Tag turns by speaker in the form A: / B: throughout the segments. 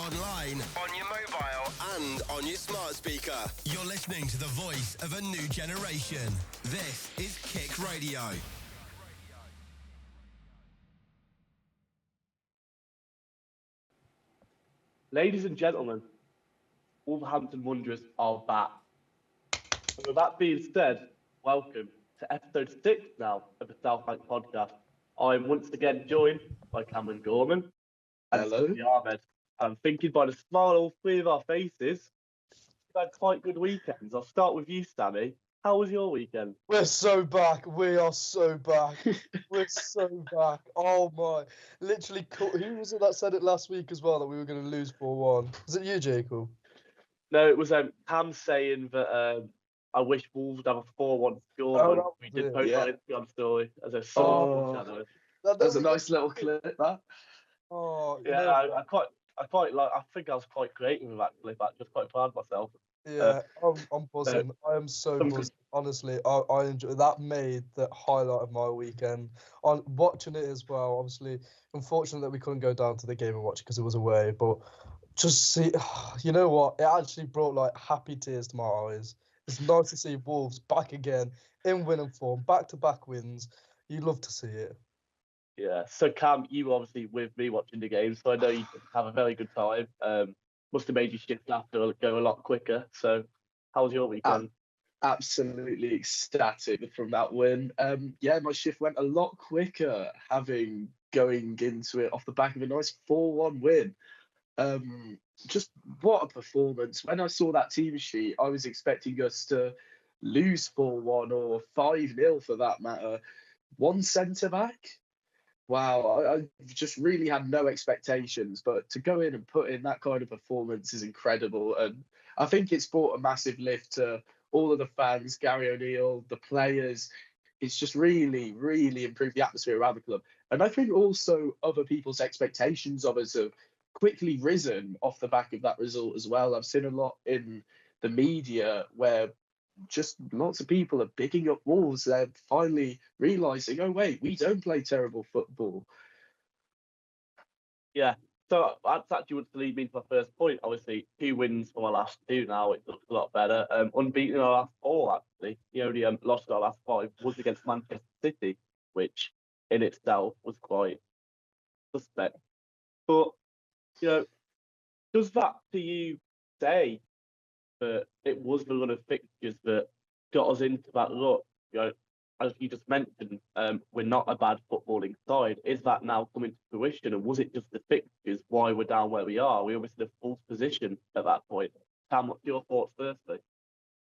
A: online, on your mobile, and on your smart speaker. You're listening to the voice of a new generation. This is Kick Radio.
B: Ladies and gentlemen, Wolverhampton Wanderers are back. And with that being said, welcome to episode 6 now of the South Bank podcast. I'm once again joined by Cameron Gorman and Sophie Ahmed. I'm thinking by the smile on all three of our faces, we've had quite good weekends. I'll start with you, Sammy. How was your weekend?
C: We're so back. We are so back. We're so back. Oh my. Literally, who was it that said it last week as well, that we were going to lose 4-1? Was it you, Jacob?
B: No, it was Cam saying that I wish Wolves would have a 4-1 score.
C: Oh,
B: we did post on Instagram story as a shadow.
D: That's a nice little clip, that.
C: Oh,
B: yeah, no. I quite like. I think I was quite creative with that clip. I'm just quite proud of myself.
C: Yeah, I'm buzzing. I am so buzzing. Honestly, I enjoy that. Made the highlight of my weekend. On watching it as well. Obviously, unfortunate that we couldn't go down to the game and watch it because it was away. But just see, you know what? It actually brought like happy tears to my eyes. It's nice to see Wolves back again in winning form, back-to-back wins. You love to see it.
B: Yeah. So Cam, you were obviously with me watching the game, so I know you have a very good time. Must have made your shift after go a lot quicker. So, how was your weekend?
D: Absolutely ecstatic from that win. My shift went a lot quicker, going into it off the back of a nice 4-1 win. Just what a performance. When I saw that team sheet, I was expecting us to lose 4-1 or 5-0 for that matter. One centre back. Wow, I just really had no expectations, but to go in and put in that kind of performance is incredible. And I think it's brought a massive lift to all of the fans, Gary O'Neill, the players. It's just really, really improved the atmosphere around the club. And I think also other people's expectations of us have quickly risen off the back of that result as well. I've seen a lot in the media where just lots of people are bigging up Wolves. They're finally realising, oh, wait, we don't play terrible football.
B: Yeah, so that's actually what lead me to my first point. Obviously, 2 wins from our last 2 now. It looks a lot better. Unbeaten in our last 4, actually. The only lost our last 5 was against Manchester City, which in itself was quite suspect. But, does that to you say that it was the run of fixtures that got us into that look? As you just mentioned, we're not a bad footballing side. Is that now coming to fruition, and was it just the fixtures why we're down where we are? We obviously in a false position at that point. Cam, what's your thoughts firstly?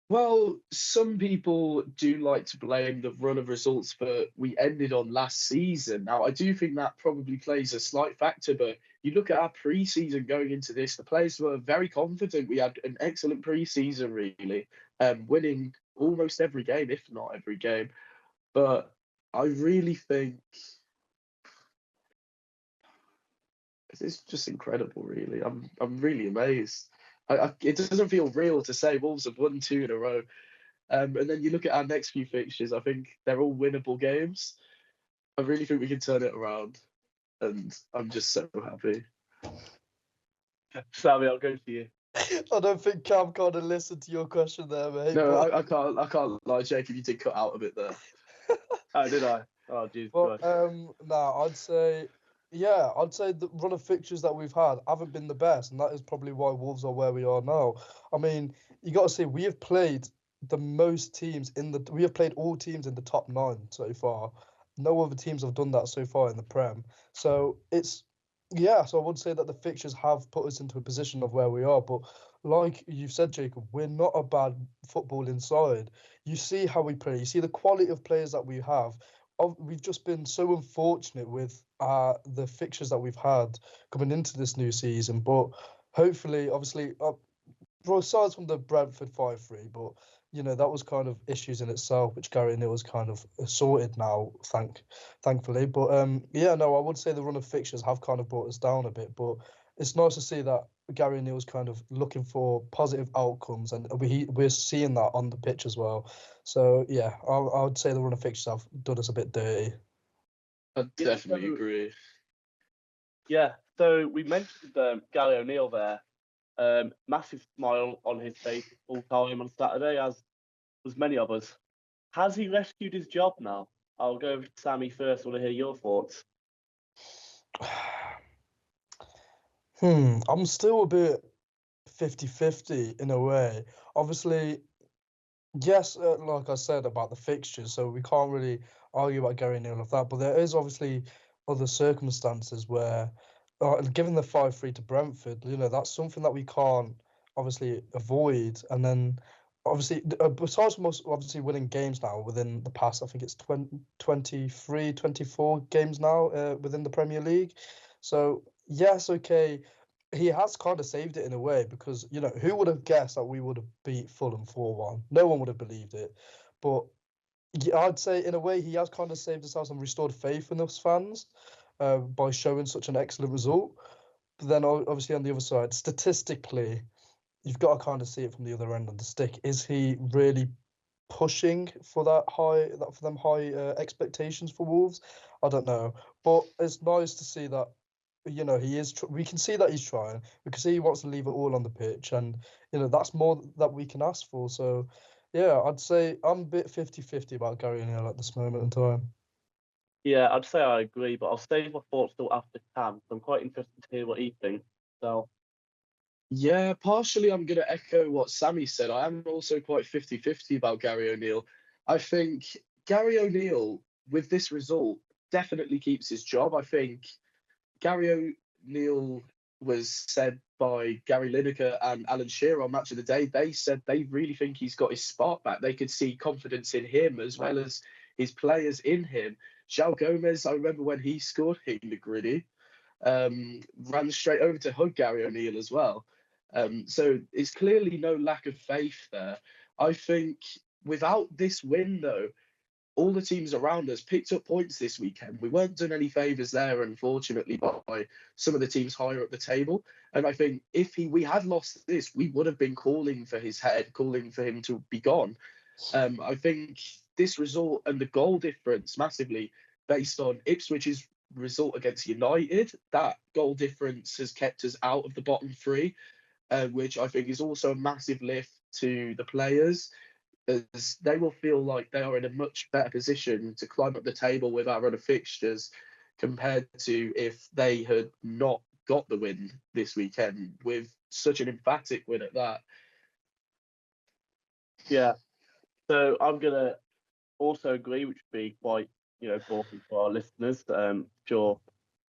D: Well, some people do like to blame the run of results that we ended on last season. Now, I do think that probably plays a slight factor, but you look at our pre-season going into this, the players were very confident. We had an excellent pre-season, really, winning almost every game, if not every game. But I really think it's just incredible, really. I'm really amazed. It doesn't feel real to say Wolves have won 2 in a row. And then you look at our next few fixtures, I think they're all winnable games. I really think we can turn it around. And I'm just so happy.
B: Sammy, I'll go to you.
C: I don't think Cam kind of listened to your question there, mate.
D: No, I can't lie, Jacob. You did cut out a bit there.
B: Oh, did I? Oh, geez.
C: I'd say the run of fixtures that we've had haven't been the best, and that is probably why Wolves are where we are now. I mean, you got to say we have played the most teams we have played all teams in the top 9 so far. No other teams have done that so far in the Prem. So so I would say that the fixtures have put us into a position of where we are. But like you said, Jacob, we're not a bad footballing side. You see how we play. You see the quality of players that we have. We've just been so unfortunate with the fixtures that we've had coming into this new season. But hopefully, obviously, aside from the Brentford 5-3, but that was kind of issues in itself, which Gary O'Neill has kind of sorted now, thankfully. But I would say the run of fixtures have kind of brought us down a bit. But it's nice to see that Gary O'Neill is kind of looking for positive outcomes, and we're seeing that on the pitch as well. So yeah, I would say the run of fixtures have done us a bit dirty.
D: I definitely agree.
B: Yeah, So we mentioned Gary O'Neill there. Massive smile on his face full time on Saturday, as was many of us. Has he rescued his job now? I'll go over to Sammy first. I want to hear your thoughts.
C: I'm still a bit 50-50 in a way. Obviously, yes, like I said about the fixtures, so we can't really argue about Gary Neal of that. But there is obviously other circumstances where, given the 5-3 to Brentford, that's something that we can't obviously avoid. And then, obviously, besides most obviously winning games now within the past, I think it's 23, 24 games now within the Premier League. So yes, okay. He has kind of saved it in a way because, who would have guessed that we would have beat Fulham 4-1? No one would have believed it. But I'd say, in a way, he has kind of saved us and restored faith in us fans by showing such an excellent result. But then, obviously, on the other side, statistically, you've got to kind of see it from the other end of the stick. Is he really pushing for them high expectations for Wolves? I don't know. But it's nice to see that he is. We can see that he's trying. We can see he wants to leave it all on the pitch, and that's more that we can ask for. So, yeah, I'd say I'm a bit 50-50 about Gary O'Neill at this moment in time.
B: Yeah, I'd say I agree, but I'll save my thoughts till after Cam. So I'm quite interested to hear what he thinks. So.
D: Yeah, partially I'm going to echo what Sammy said. I am also quite 50-50 about Gary O'Neill. I think Gary O'Neill, with this result, definitely keeps his job. I think Gary O'Neill was said by Gary Lineker and Alan Shearer on Match of the Day. They said they really think he's got his spark back. They could see confidence in him as well as his players in him. João Gomez, I remember when he scored, hitting the gritty, ran straight over to hug Gary O'Neill as well. So it's clearly no lack of faith there. I think without this win, though, all the teams around us picked up points this weekend. We weren't done any favours there, unfortunately, by some of the teams higher up the table. And I think if we had lost this, we would have been calling for his head, calling for him to be gone. I think this result and the goal difference massively based on Ipswich's result against United, that goal difference has kept us out of the bottom three, which I think is also a massive lift to the players, as they will feel like they are in a much better position to climb up the table with our other fixtures compared to if they had not got the win this weekend, with such an emphatic win at that.
B: Yeah, so I'm going to also agree, which would be quite, boring for our listeners. Sure,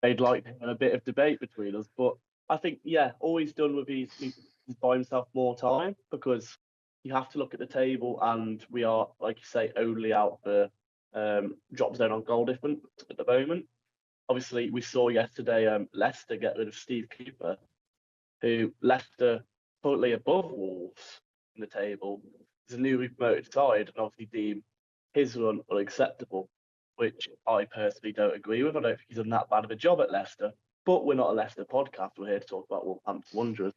B: they'd like to have a bit of debate between us, but I think, all he's done with he's buy himself more time, because you have to look at the table, and we are, like you say, only out for drop zone on goal difference at the moment. Obviously, we saw yesterday Leicester get rid of Steve Cooper, who Leicester currently above Wolves in the table. It's a newly promoted side, and obviously deem his run unacceptable, which I personally don't agree with. I don't think he's done that bad of a job at Leicester, but we're not a Leicester podcast. We're here to talk about Wolverhampton Wanderers.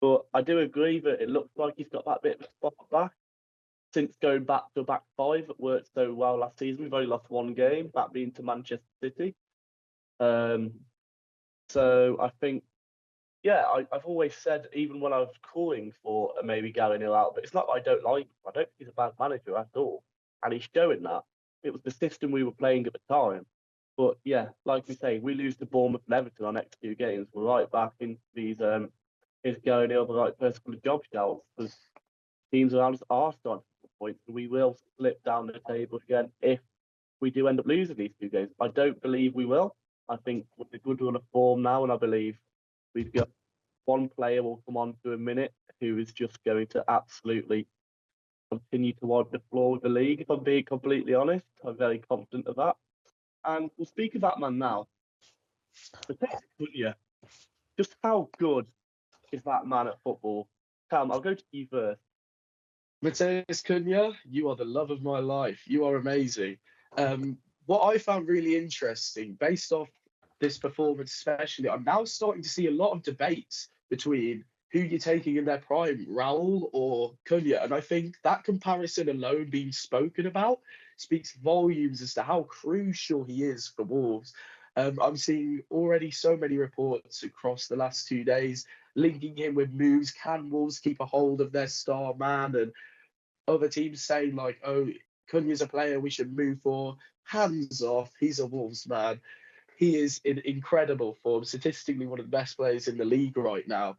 B: But I do agree that it looks like he's got that bit of a spot back. Since going back to a back five, it worked so well last season. We've only lost one game, that being to Manchester City. So I think, I've always said, even when I was calling for maybe Gary Neal out, but it's not that I don't like him. I don't think he's a bad manager at all. And he's showing that. It was the system we were playing at the time. But like we say, we lose to Bournemouth and Everton our next two games. We're right back into these is Gary Neal the right person for the job shouts, because teams around us are starting to get points, and we will slip down the table again if we do end up losing these two games. I don't believe we will. I think with the good run of form now, and I believe we've got one player we'll come on to in a minute who is just going to absolutely continue to wipe the floor with the league, if I'm being completely honest. I'm very confident of that. And we'll speak of that man now. Mateus Cunha, just how good is that man at football? Cam, I'll go to you first.
D: Mateus Cunha, you are the love of my life. You are amazing. What I found really interesting, based off this performance especially, I'm now starting to see a lot of debates between who you're taking in their prime, Raul or Cunha. And I think that comparison alone being spoken about speaks volumes as to how crucial he is for Wolves. I'm seeing already so many reports across the last 2 days linking him with moves. Can Wolves keep a hold of their star man? And other teams saying like, oh, Cunha's a player we should move for. Hands off. He's a Wolves man. He is in incredible form, statistically one of the best players in the league right now.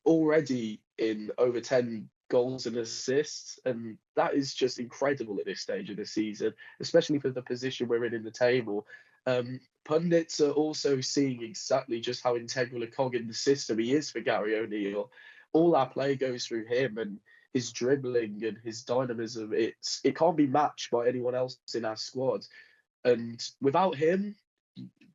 D: Already in over 10 goals and assists, and that is just incredible at this stage of the season, especially for the position we're in the table. Pundits are also seeing exactly just how integral a cog in the system he is for Gary O'Neill. All our play goes through him, and his dribbling and his dynamism, it can't be matched by anyone else in our squad. And without him,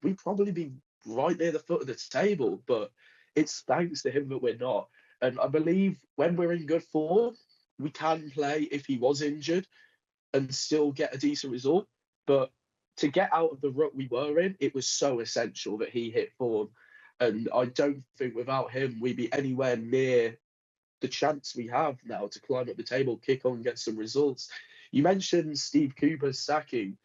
D: we'd probably be right near the foot of the table, but it's thanks to him that we're not. And I believe when we're in good form, we can play if he was injured and still get a decent result. But to get out of the rut we were in, it was so essential that he hit form. And I don't think without him, we'd be anywhere near the chance we have now to climb up the table, kick on, get some results. You mentioned Steve Cooper's sacking.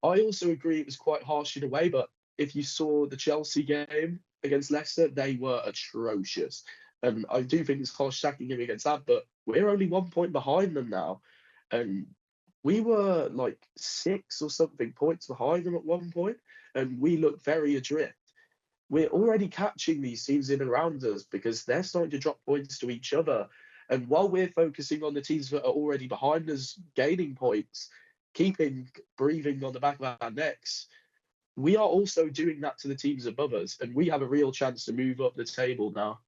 D: I also agree it was quite harsh in a way, but if you saw the Chelsea game against Leicester, they were atrocious. And I do think it's harsh sacking him against that, but we're only 1 point behind them now. And we were like 6 or something points behind them at one point, and we looked very adrift. We're already catching these teams in and around us because they're starting to drop points to each other. And while we're focusing on the teams that are already behind us gaining points, keeping breathing on the back of our necks, we are also doing that to the teams above us, and we have a real chance to move up the table now.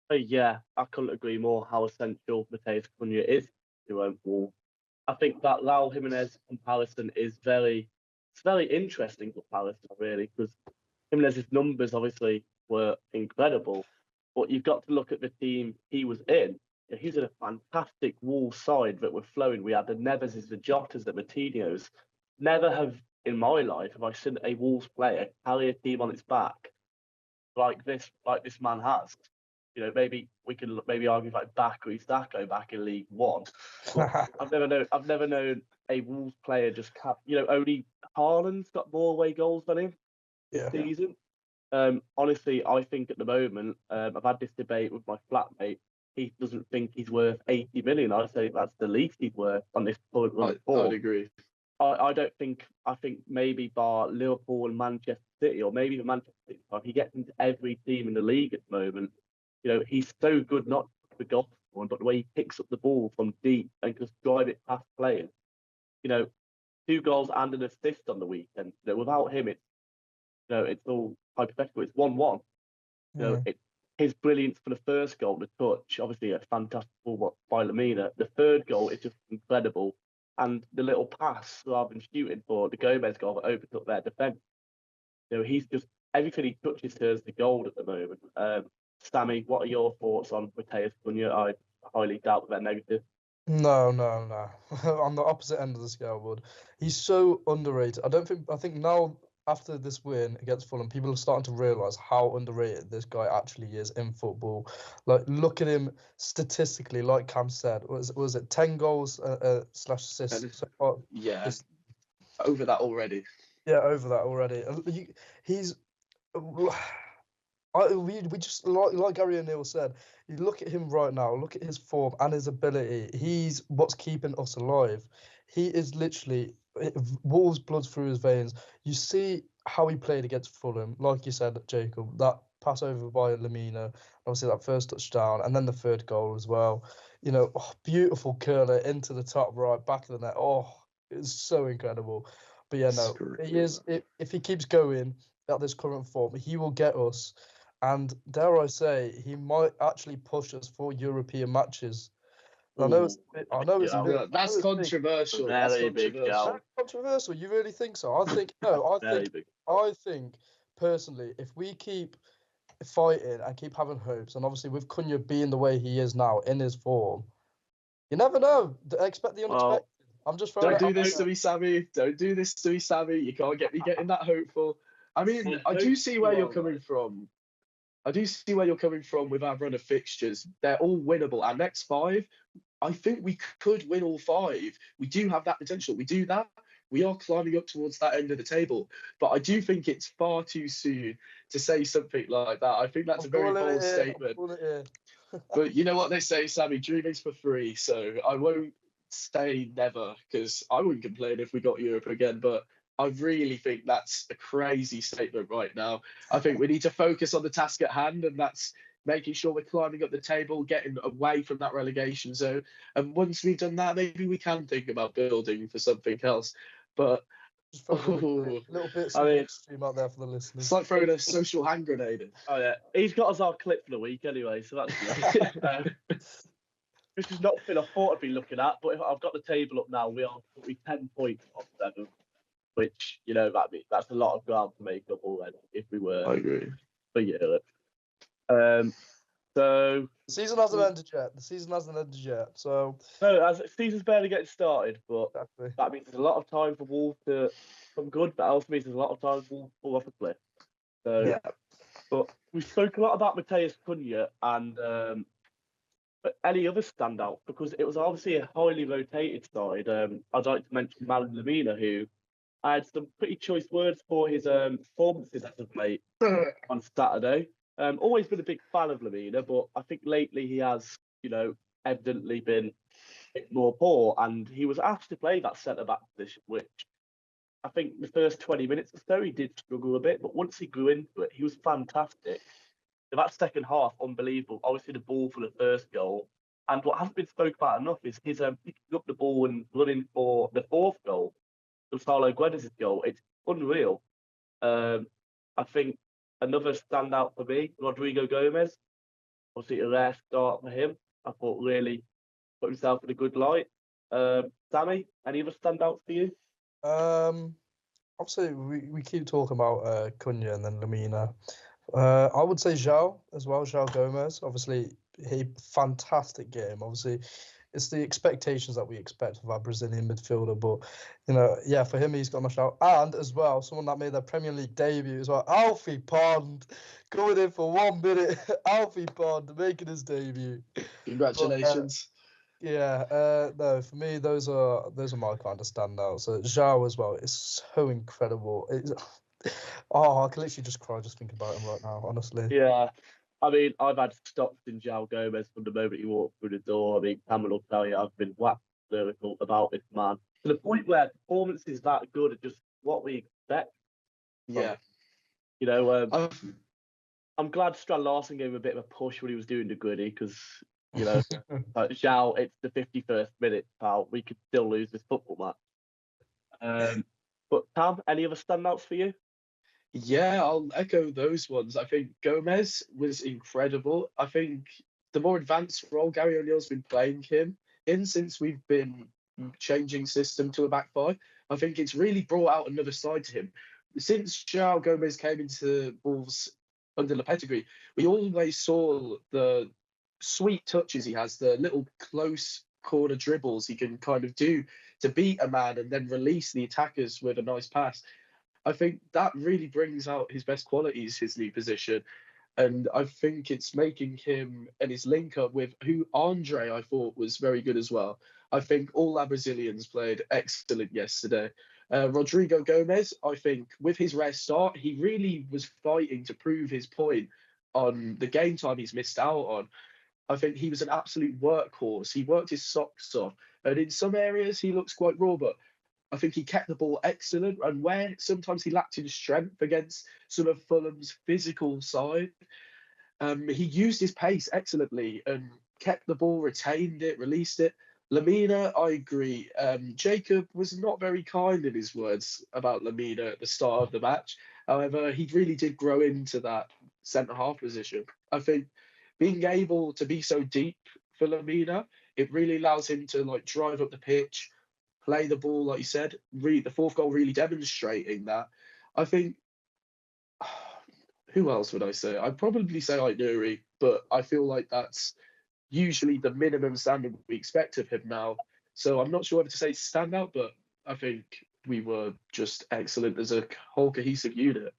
B: Yeah, I couldn't agree more how essential Matheus Cunha is to Wolves. I think that Raul Jimenez comparison is very interesting comparison, really, because Jimenez's numbers obviously were incredible, but you've got to look at the team he was in. He's in a fantastic Wolves side that were flowing. We had the Neves, the Jotas, the Martinez. Never have in my life have I seen a Wolves player carry a team on its back like this man has. Maybe we can argue like Bakary Sacco back in League One. But I've never known a Wolves player just only Haaland's got more away goals than him this season. Honestly, I think at the moment, I've had this debate with my flatmate. He doesn't think he's worth 80 million. I say that's the least he's worth on this current run.
D: I'd agree.
B: I don't think. I think maybe bar Liverpool and Manchester City, or maybe the Manchester City, if he gets into every team in the league at the moment, he's so good, not the goal one, but the way he picks up the ball from deep and just drive it past players. 2 goals and an assist on the weekend. Without him, it's all hypothetical. It's 1-1. His brilliance for the first goal, the touch, obviously a fantastic ball by Lamina. The third goal is just incredible. And the little pass, rather than shooting for the Gomez goal that opened up their defence. He's just, everything he touches turns to gold at the moment. Sammy, what are your thoughts on Matheus Cunha? I highly doubt that they're negative.
C: No. On the opposite end of the scale, bud. He's so underrated. I think now, after this win against Fulham, people are starting to realise how underrated this guy actually is in football. Like, look at him statistically, like Cam said. Was it 10 goals / assists?
D: Over that already.
C: Yeah, over that already. We just, like Gary O'Neill said, you look at him right now, look at his form and his ability. He's what's keeping us alive. He is literally Wolves' blood through his veins. You see how he played against Fulham, like you said, Jacob, that pass over by Lamina, obviously that first touchdown, and then the third goal as well. Beautiful curler into the top right, back of the net. It's so incredible. But yeah, no, he is. If he keeps going at this current form, he will get us. And dare I say, he might actually push us for European matches. I know it's
D: that's controversial.
B: Very big.
C: Controversial. You really think so? I think personally, if we keep fighting and keep having hopes, and obviously with Cunha being the way he is now in his form, you never know. Expect the unexpected. I'm just
D: don't do this to me, Sammy. Don't do this to me, Sammy. You can't get me getting that hopeful. I mean, I do see where you're coming from. With our run of fixtures. They're all winnable. Our next 5, I think we could win all 5. We do have that potential. We do that. we are climbing up towards that end of the table. But I do think it's far too soon to say something like that. I think that's a very bold statement. But you know what they say, Sammy, dreaming's for free. So I won't say never, because I wouldn't complain if we got Europe again. But I really think that's a crazy statement right now. I think we need to focus on the task at hand, and that's making sure we're climbing up the table, getting away from that relegation zone. And once we've done that, maybe we can think about building for something else. But
C: just little bit extreme out there for the listeners.
D: It's like throwing a social hand grenade in.
B: Oh yeah, he's got us our clip for the week anyway, so that's good. This is nothing I thought I'd be looking at, but if I've got the table up now. We are 10 points off 7, which that's a lot of ground to make up already. If we were,
D: I agree.
B: For Europe. So
C: the season hasn't ended yet. So
B: no, season's barely getting started, but
C: exactly.
B: That means there's a lot of time for Wolves to come good, but also means there's a lot of time for Wolves to fall off a cliff. So,
D: yeah.
B: But we spoke a lot about Mateus Cunha and but any other standout, because it was obviously a highly rotated side. I'd like to mention Malan Lamina, who I had some pretty choice words for his performances as of late on Saturday. Always been a big fan of Lamina, but I think lately he has, evidently been a bit more poor, and he was asked to play that centre-back position, which I think the first 20 minutes or so he did struggle a bit, but once he grew into it, he was fantastic. That second half, unbelievable. Obviously, the ball for the first goal, and what hasn't been spoken about enough is his picking up the ball and running for the fourth goal, Gonzalo Guedes' goal. It's unreal. I think another standout for me, Rodrigo Gomez. Obviously, a rare start for him. I thought really put himself in a good light. Sammy, any other standouts for you?
C: Obviously, we keep talking about Cunha and then Lamina. I would say João as well, João Gomez. Obviously, fantastic game. Obviously, it's the expectations that we expect of our Brazilian midfielder. But, for him, he's got my shout. And as well, someone that made their Premier League debut as well, Alfie Pond, going in for 1 minute. Alfie Pond making his debut.
D: Congratulations.
C: No, for me, those are my kind of standouts. So João as well is so incredible. I can literally just cry just thinking about him right now, honestly.
B: Yeah. I mean, I've had stops in João Gomez from the moment he walked through the door. I mean, Cameron will tell you I've been waxed lyrical about this man. To the point where performance is that good at just what we expect.
D: Yeah.
B: I'm glad Strand Larsen gave him a bit of a push when he was doing the goodie, because, João, it's the 51st minute, pal. We could still lose this football match. But Cam, any other standouts for you?
D: Yeah, I'll echo those ones. I think Gomez was incredible. I think the more advanced role Gary O'Neill's been playing him in since we've been changing system to a back five, I think it's really brought out another side to him. Since João Gomez came into Wolves under Lopetegui, we always saw the sweet touches he has, the little close corner dribbles he can kind of do to beat a man and then release the attackers with a nice pass. I think that really brings out his best qualities, his new position. And I think it's making him and his link up with Andre, I thought, was very good as well. I think all our Brazilians played excellent yesterday. Rodrigo Gomez, I think, with his rare start, he really was fighting to prove his point on the game time he's missed out on. I think he was an absolute workhorse. He worked his socks off. And in some areas, he looks quite raw, but I think he kept the ball excellent, and where sometimes he lacked in strength against some of Fulham's physical side, he used his pace excellently and kept the ball, retained it, released it. Lamina, I agree. Jacob was not very kind in his words about Lamina at the start of the match. However, he really did grow into that centre-half position. I think being able to be so deep for Lamina, it really allows him to drive up the pitch, play the ball, like you said. The fourth goal really demonstrating that. I think, who else would I say? I'd probably say Nuri, but I feel like that's usually the minimum standard we expect of him now. So I'm not sure whether to say standout, but I think we were just excellent as a whole cohesive unit.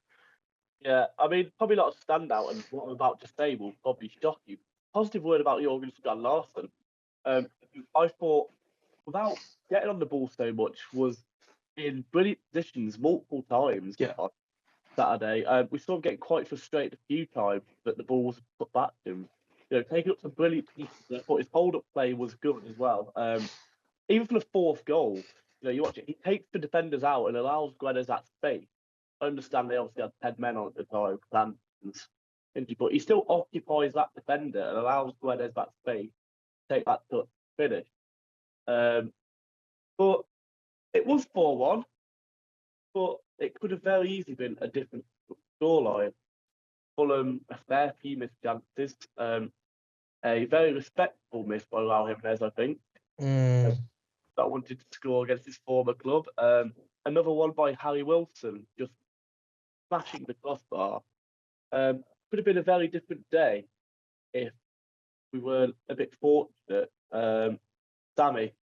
B: Yeah, I mean, probably not a standout, and what I'm about to say will probably shock you. Positive word about Jorgen Strand Larsen. I thought, without getting on the ball so much, was in brilliant positions multiple times on Saturday. We saw him getting quite frustrated a few times that the ball was put back to him. Taking up some brilliant pieces. I thought his hold-up play was good as well. Even for the fourth goal, you watch it, he takes the defenders out and allows Guedes that space. I understand they obviously had 10 men on at the time, but he still occupies that defender and allows Guedes that space to take that touch finish. But it was 4-1, but it could have very easily been a different scoreline. Fulham, a fair few missed chances. A very respectable miss by Raul Jimenez, I think. That wanted to score against his former club. Another one by Harry Wilson, just smashing the crossbar. Could have been a very different day if we were a bit fortunate. Sammy,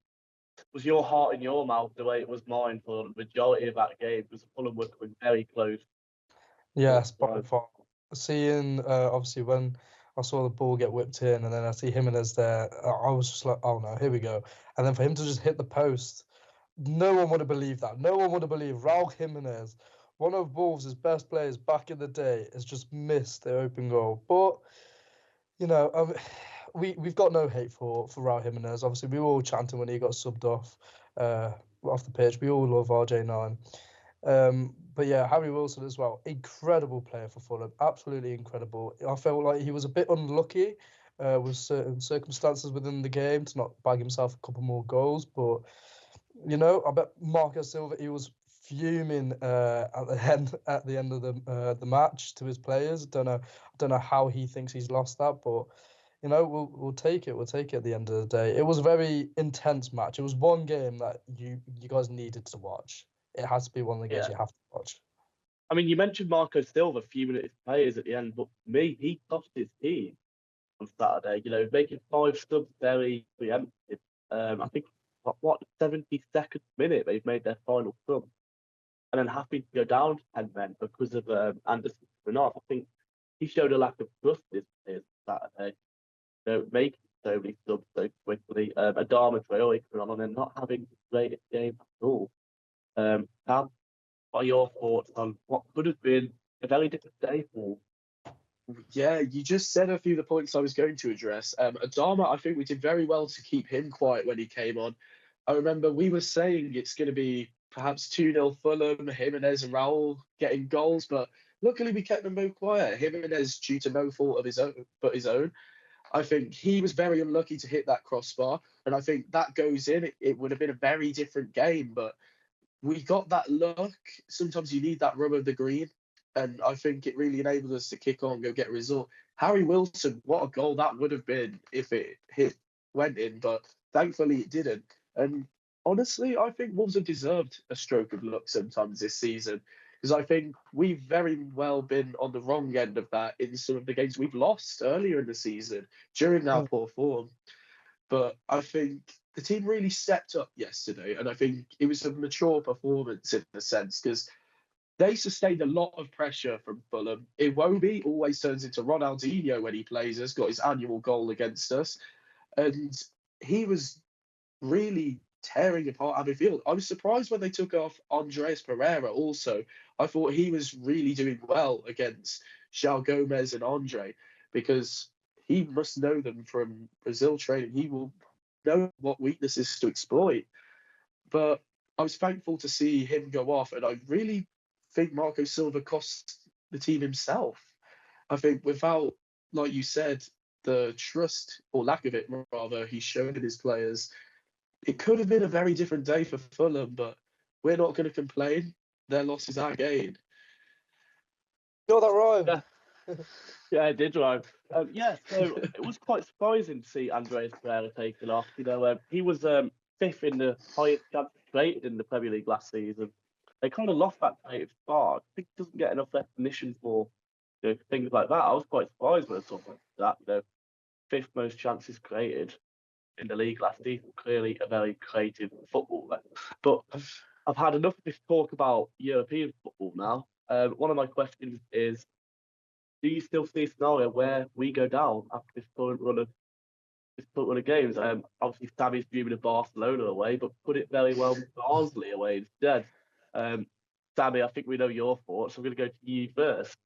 B: was your heart in your mouth the way it was mine for the majority of that game? Because Fulham were coming very close.
C: Yes, by far. Seeing, obviously, when I saw the ball get whipped in and then I see Jimenez there, I was just like, oh no, here we go. And then for him to just hit the post, no one would have believed that. No one would have believed Raul Jimenez, one of Wolves' best players back in the day, has just missed the open goal. But, we've got no hate for Raul Jimenez. Obviously, we were all chanting when he got subbed off the pitch. We all love RJ9. But yeah, Harry Wilson as well. Incredible player for Fulham. Absolutely incredible. I felt like he was a bit unlucky with certain circumstances within the game to not bag himself a couple more goals. But, I bet Marco Silva, he was fuming at the end of the match to his players. I don't know how he thinks he's lost that, but we'll take it. We'll take it at the end of the day. It was a very intense match. It was one game that you guys needed to watch. It has to be one of the games you have to watch.
B: I mean, you mentioned Marco Silva, a few minutes players at the end, but for me, he cost his team on Saturday. Making 5 subs very preemptive. I think, 72nd minute, they've made their final sub. And then having to go down to 10 men because of Anderson Bernard. I think he showed a lack of trust this players Saturday. Making so many subs so quickly. Adama Traore coming on and then not having the greatest game at all. Cam, what are your thoughts on what could have been a very different day for?
D: Yeah, you just said a few of the points I was going to address. Adama, I think we did very well to keep him quiet when he came on. I remember we were saying it's going to be perhaps 2-0 Fulham, Jimenez and Raul getting goals, but luckily we kept them both quiet. Jimenez, due to no fault of his own, I think he was very unlucky to hit that crossbar, and I think that goes in. It would have been a very different game, but we got that luck. Sometimes you need that rub of the green, and I think it really enabled us to kick on and go get a result. Harry Wilson, what a goal that would have been if it went in, but thankfully it didn't. And honestly, I think Wolves have deserved a stroke of luck sometimes this season, because I think we've very well been on the wrong end of that in some of the games we've lost earlier in the season during our poor form. But I think the team really stepped up yesterday, and I think it was a mature performance in a sense, because they sustained a lot of pressure from Fulham. Iwobi always turns into Ronaldinho when he plays us, got his annual goal against us, and he was really tearing apart Abbey Field. I was surprised when they took off Andreas Pereira also. I thought he was really doing well against João Gomez and Andre, because he must know them from Brazil training. He will know what weaknesses to exploit. But I was thankful to see him go off, and I really think Marco Silva cost the team himself. I think without, like you said, the trust, or lack of it rather, he's shown in his players, it could have been a very different day for Fulham, but we're not going to complain. Their loss is our gain.
C: Got that right.
B: Yeah, I did rhyme. So it was quite surprising to see Andreas Pereira taken off. He was 5th in the highest chances created in the Premier League last season. They kind of lost that creative spark. I think he doesn't get enough recognition for things like that. I was quite surprised when I saw that. 5th most chances created in the league last season. Clearly a very creative footballer. But I've had enough of this talk about European football now. One of my questions is, do you still see a scenario where we go down after this current run of games? Obviously, Sammy's dreaming of Barcelona away, but put it very well with Barnsley away instead. Sammy, I think we know your thoughts. I'm going to go to you first.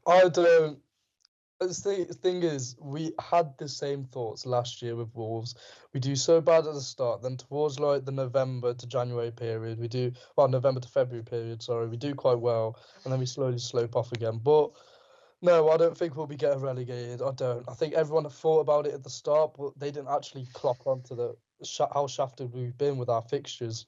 C: I don't. The thing is, we had the same thoughts last year with Wolves. We do so bad at the start, then towards like the November to January period, November to February period, sorry, we do quite well, and then we slowly slope off again. But no, I don't think we'll be getting relegated. I don't. I think everyone thought about it at the start, but they didn't actually clock onto how shafted we've been with our fixtures.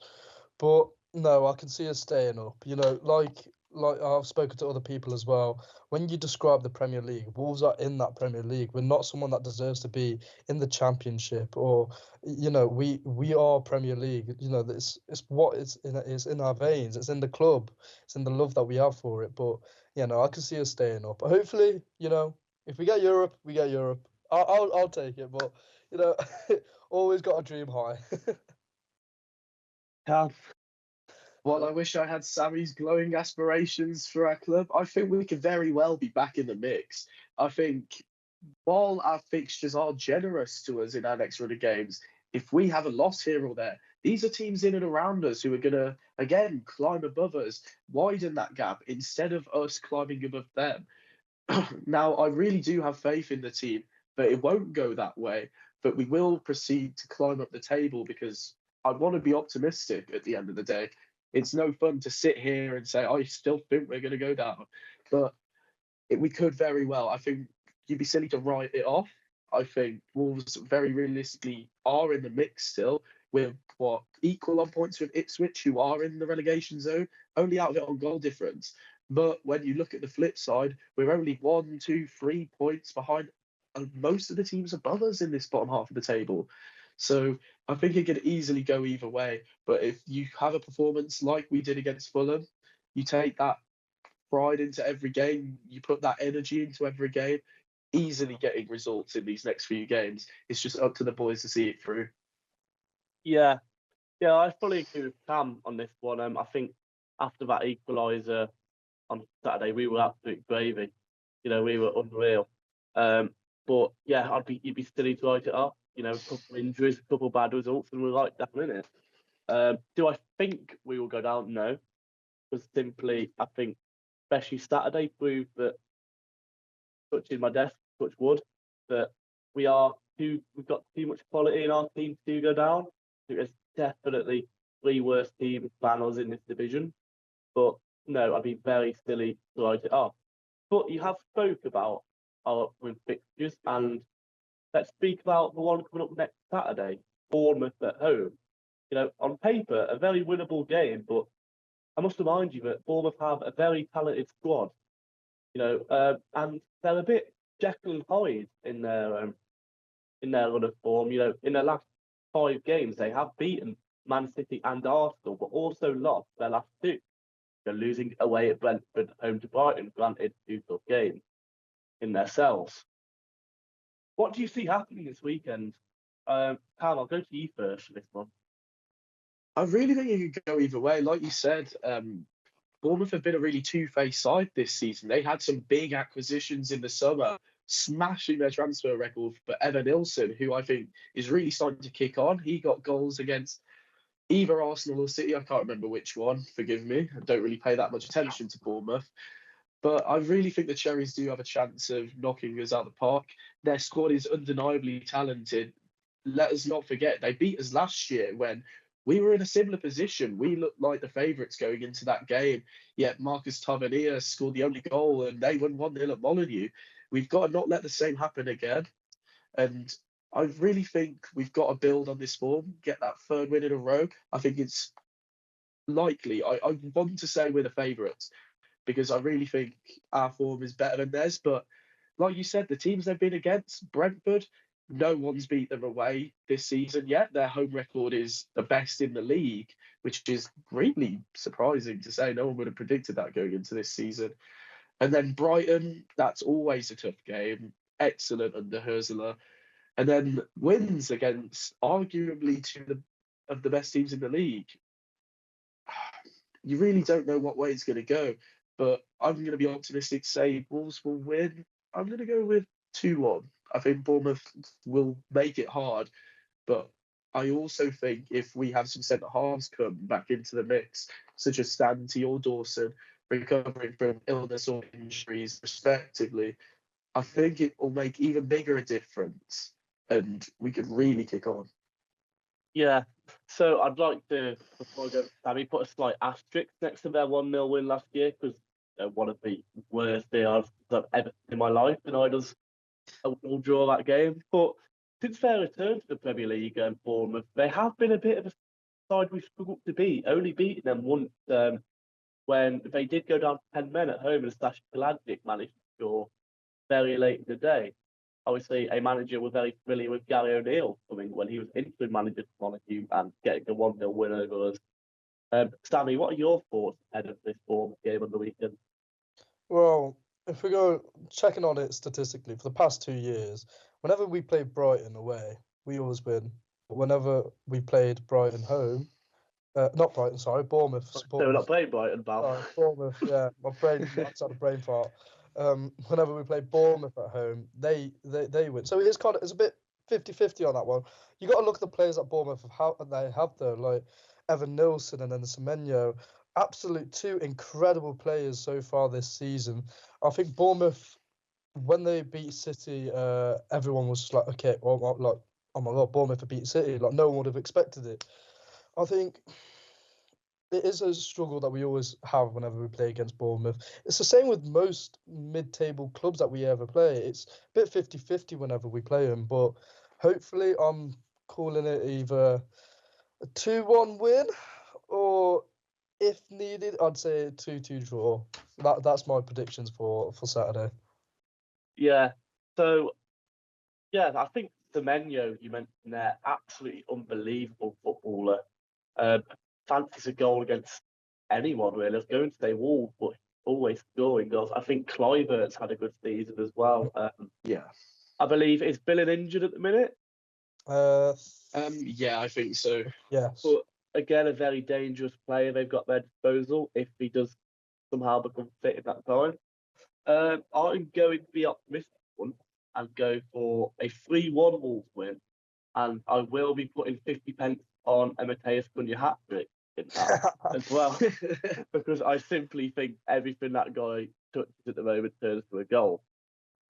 C: But no, I can see us staying up. Like I've spoken to other people as well. When you describe the Premier League, Wolves are in that Premier League. We're not someone that deserves to be in the Championship, or we are Premier League. It's in our veins. It's in the club. It's in the love that we have for it. But I can see us staying up. Hopefully, if we get Europe, we get Europe. I'll take it. But always got a dream high.
D: Well, I wish I had Sammy's glowing aspirations for our club. I think we could very well be back in the mix. I think while our fixtures are generous to us in our next run of games, if we have a loss here or there, these are teams in and around us who are going to, again, climb above us, widen that gap instead of us climbing above them. Now, I really do have faith in the team, but it won't go that way. But we will proceed to climb up the table because I want to be optimistic at the end of the day. It's no fun to sit here and say, I still think we're going to go down. But we could very well. I think you'd be silly to write it off. I think Wolves very realistically are in the mix still. We're equal on points with Ipswich, who are in the relegation zone, only out of it on goal difference. But when you look at the flip side, we're only 1, 2, 3 points behind most of the teams above us in this bottom half of the table. So I think it could easily go either way. But if you have a performance like we did against Fulham, you take that pride into every game, you put that energy into every game, easily getting results in these next few games. It's just up to the boys to see it through.
B: Yeah, I fully agree with Cam on this one. I think after that equaliser on Saturday, we were absolute gravy. We were unreal. But yeah, you'd be silly to write it off. A couple of injuries, a couple of bad results, and we're right down in it. Do I think we will go down? No. Because simply, I think, especially Saturday, proved that, touching my desk, touch wood, that we've got too much quality in our team to go down. I think there's definitely 3 worst teams than us in this division. But no, I'd be very silly to write it off. But you have spoke about our upcoming fixtures, and let's speak about the one coming up next Saturday, Bournemouth at home. On paper, a very winnable game, but I must remind you that Bournemouth have a very talented squad. And they're a bit Jekyll and Hyde in their run of form. In their last 5 games, they have beaten Man City and Arsenal, but also lost their last 2. They're losing away at Brentford, home to Brighton, granted 2 tough games in their cells. What do you see happening this weekend? Cam, I'll go to you first for this one.
D: I really think it could go either way. Like you said, Bournemouth have been a really two-faced side this season. They had some big acquisitions in the summer, smashing their transfer record for Evan Nilsson, who I think is really starting to kick on. He got goals against either Arsenal or City. I can't remember which one, forgive me. I don't really pay that much attention to Bournemouth. But I really think the Cherries do have a chance of knocking us out of the park. Their squad is undeniably talented. Let us not forget, they beat us last year when we were in a similar position. We looked like the favourites going into that game, yet Marcus Tavernier scored the only goal and they won 1-0 at Molineux. We've got to not let the same happen again. And I really think we've got to build on this form, get that 3rd win in a row. I think it's likely. I want to say we're the favourites, because I really think our form is better than theirs. But like you said, the teams they've been against, Brentford, no one's beat them away this season yet. Their home record is the best in the league, which is really surprising to say. No one would have predicted that going into this season. And then Brighton, that's always a tough game. Excellent under Hurzeler. And then wins against arguably 2 of the best teams in the league. You really don't know what way it's going to go. But I'm going to be optimistic, say Wolves will win. I'm going to go with 2-1. I think Bournemouth will make it hard, but I also think if we have some centre halves come back into the mix, such as Stanty or Dawson, recovering from illness or injuries respectively, I think it will make even bigger a difference, and we could really kick on.
B: Yeah. So I'd like to, before I go, Sammy, put a slight asterisk next to their 1-0 win last year, because they're one of the worst I've ever seen in my life, and I just will draw that game. But since their return to the Premier League and Bournemouth, they have been a bit of a side we've struggled to beat, only beating them once when they did go down to 10 men at home and Stash Pelagic managed to score very late in the day. Obviously, a manager was very familiar with Gary O'Neill coming when he was interim manager for Montague and getting a 1-0 win over us. Sammy, what are your thoughts ahead of this Bournemouth game on the weekend?
C: Well, if we go checking on it statistically, for the past 2 years, whenever we played Brighton away, we always win. But whenever we played Brighton home, not Brighton, sorry, Bournemouth.
B: So we're not playing Brighton, Bal.
C: Bournemouth, yeah. My brain, that's had a brain fart. Whenever we play Bournemouth at home, they win. So it's a bit 50-50 on that one. You got to look at the players that Bournemouth they have though, like Evan Nilsson and then Semenyo. Absolute two incredible players so far this season. I think Bournemouth, when they beat City, everyone was like, okay, well, like, oh my God, Bournemouth have beat City. Like, no one would have expected it. I think it is a struggle that we always have whenever we play against Bournemouth. It's the same with most mid-table clubs that we ever play. It's a bit 50-50 whenever we play them, but hopefully I'm calling it either a 2-1 win or, if needed, I'd say a 2-2 draw. That's my predictions for Saturday.
B: Yeah. So, yeah, I think Semenyo, you mentioned there, absolutely unbelievable footballer. Fancies a goal against anyone, really. I was going to say Wolves, but always scoring goals. I think Kluivert's had a good season as well.
D: Yeah.
B: I believe, is Billen injured at the minute?
D: Yeah, I think so.
C: Yes.
B: But again, a very dangerous player they've got at their disposal if he does somehow become fit in that time. I'm going to be optimistic one and go for a 3-1 Wolves win, and I will be putting 50 pence on a Mateus Cunha hat-trick in that as well, because I simply think everything that guy touches at the moment turns to a goal.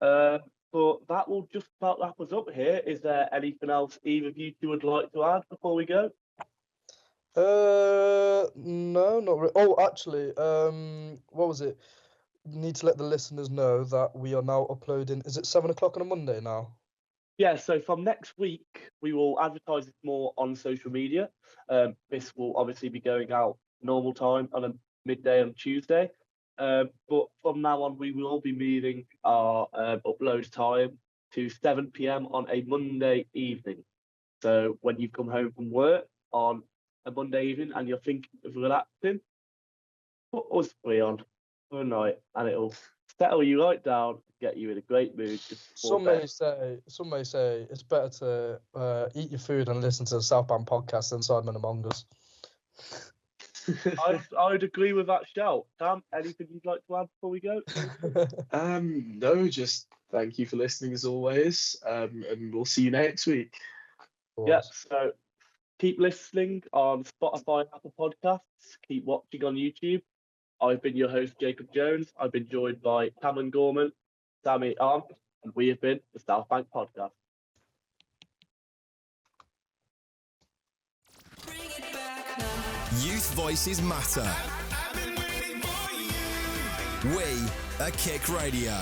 B: But that will just about wrap us up here. Is there anything else either of you two would like to add before we go?
C: No, not really. Oh, actually, what was it? Need to let the listeners know that we are now uploading. Is it 7 o'clock on a Monday now?
B: Yeah, so from next week, we will advertise this more on social media. This will obviously be going out normal time on a midday on Tuesday. But from now on, we will be moving our upload time to 7 p.m. on a Monday evening. So when you've come home from work on a Monday evening and you're thinking of relaxing, put us three on for a night, and it'll settle you right down, get you in a great mood.
C: Some may say it's better to eat your food and listen to the Southbound podcast than Sidemen Among Us.
B: I would agree with that shout. Sam, anything you'd like to add before we go?
D: No, just thank you for listening as always, and we'll see you next week.
B: Yeah, so keep listening on Spotify, Apple Podcasts. Keep watching on YouTube. I've been your host, Jacob Jones. I've been joined by Cameron Gorman, Sammy Arndt, and we have been the South Bank Podcast.
A: Youth voices matter. We are Kick Radio.